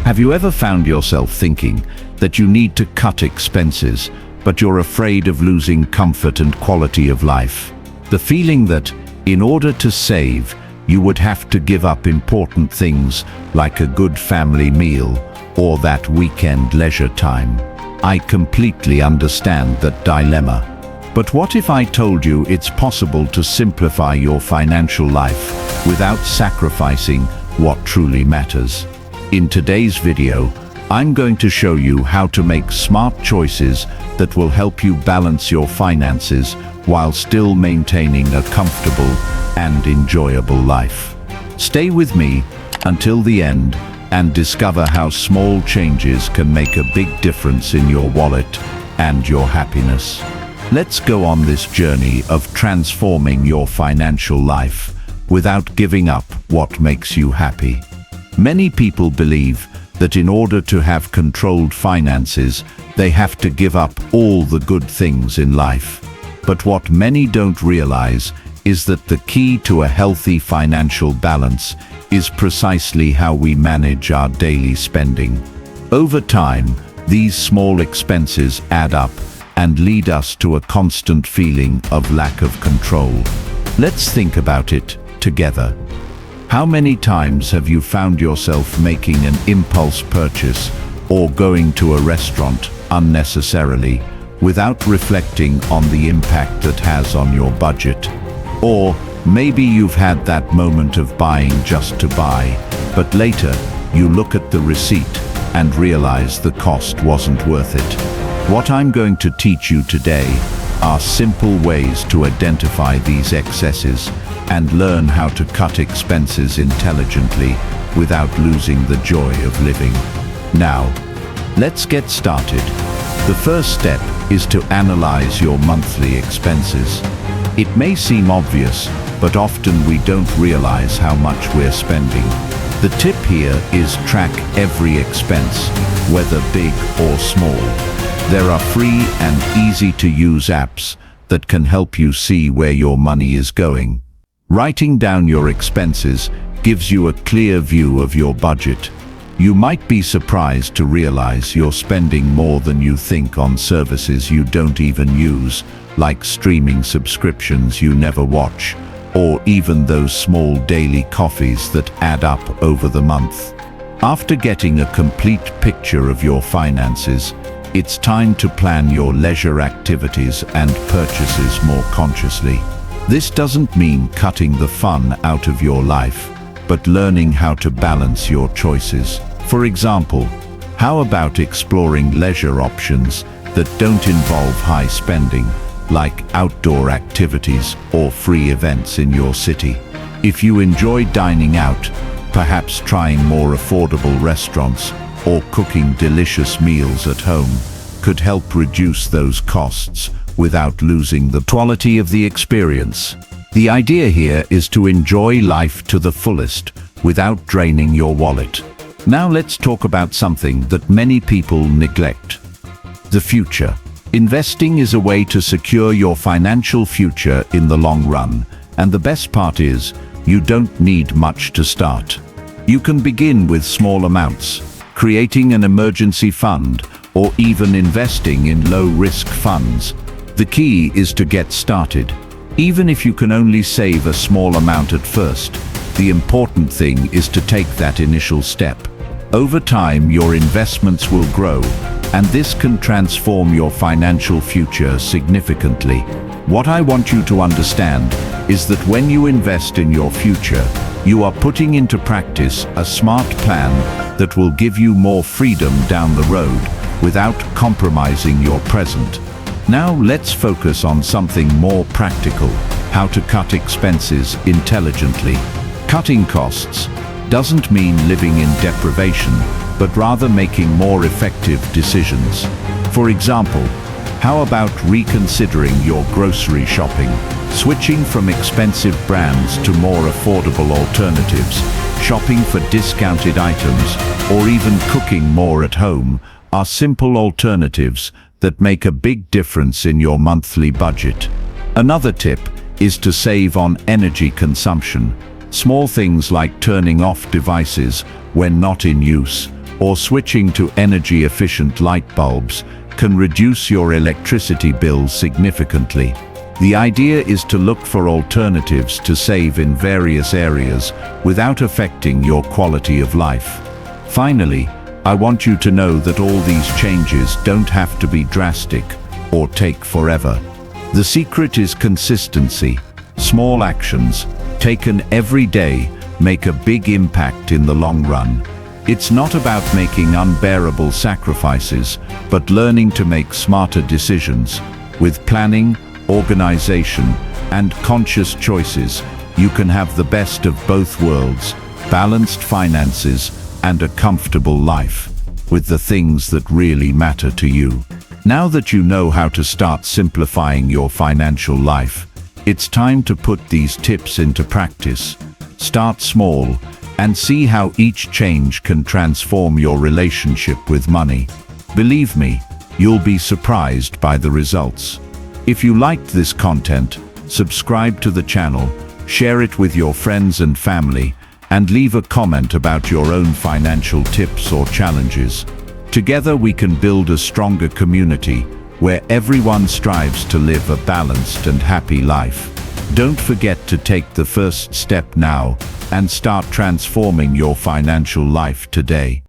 Have you ever found yourself thinking that you need to cut expenses, but you're afraid of losing comfort and quality of life? The feeling that, in order to save, you would have to give up important things like a good family meal or that weekend leisure time. I completely understand that dilemma. But what if I told you it's possible to simplify your financial life without sacrificing what truly matters? In today's video, I'm going to show you how to make smart choices that will help you balance your finances while still maintaining a comfortable and enjoyable life. Stay with me until the end and discover how small changes can make a big difference in your wallet and your happiness. Let's go on this journey of transforming your financial life without giving up what makes you happy. Many people believe that in order to have controlled finances, they have to give up all the good things in life. But what many don't realize is that the key to a healthy financial balance is precisely how we manage our daily spending. Over time, these small expenses add up and lead us to a constant feeling of lack of control. Let's think about it together. How many times have you found yourself making an impulse purchase or going to a restaurant unnecessarily without reflecting on the impact that has on your budget? Or maybe you've had that moment of buying just to buy, but later you look at the receipt and realize the cost wasn't worth it. What I'm going to teach you today are simple ways to identify these excesses and learn how to cut expenses intelligently without losing the joy of living. Now, let's get started. The first step is to analyze your monthly expenses. It may seem obvious, but often we don't realize how much we're spending. The tip here is track every expense, whether big or small. There are free and easy-to-use apps that can help you see where your money is going. Writing down your expenses gives you a clear view of your budget. You might be surprised to realize you're spending more than you think on services you don't even use, like streaming subscriptions you never watch, or even those small daily coffees that add up over the month. After getting a complete picture of your finances, it's time to plan your leisure activities and purchases more consciously. This doesn't mean cutting the fun out of your life, but learning how to balance your choices. For example, how about exploring leisure options that don't involve high spending, like outdoor activities or free events in your city? If you enjoy dining out, perhaps trying more affordable restaurants or cooking delicious meals at home could help reduce those costs without losing the quality of the experience. The idea here is to enjoy life to the fullest without draining your wallet. Now let's talk about something that many people neglect: the future. Investing is a way to secure your financial future in the long run, and the best part is, you don't need much to start. You can begin with small amounts, creating an emergency fund, or even investing in low-risk funds. The key is to get started. Even if you can only save a small amount at first, the important thing is to take that initial step. Over time, your investments will grow, and this can transform your financial future significantly. What I want you to understand is that when you invest in your future, you are putting into practice a smart plan that will give you more freedom down the road without compromising your present. Now let's focus on something more practical: how to cut expenses intelligently. Cutting costs doesn't mean living in deprivation, but rather making more effective decisions. For example, how about reconsidering your grocery shopping? Switching from expensive brands to more affordable alternatives, shopping for discounted items, or even cooking more at home are simple alternatives that make a big difference in your monthly budget. Another tip is to save on energy consumption. Small things like turning off devices when not in use, or switching to energy-efficient light bulbs can reduce your electricity bills significantly. The idea is to look for alternatives to save in various areas without affecting your quality of life. Finally, I want you to know that all these changes don't have to be drastic or take forever. The secret is consistency. Small actions, taken every day, make a big impact in the long run. It's not about making unbearable sacrifices, but learning to make smarter decisions. With planning, organization, and conscious choices, you can have the best of both worlds, balanced finances and a comfortable life, with the things that really matter to you. Now that you know how to start simplifying your financial life, it's time to put these tips into practice. Start small and see how each change can transform your relationship with money. Believe me, you'll be surprised by the results. If you liked this content, subscribe to the channel, share it with your friends and family, and leave a comment about your own financial tips or challenges. Together we can build a stronger community where everyone strives to live a balanced and happy life. Don't forget to take the first step now and start transforming your financial life today.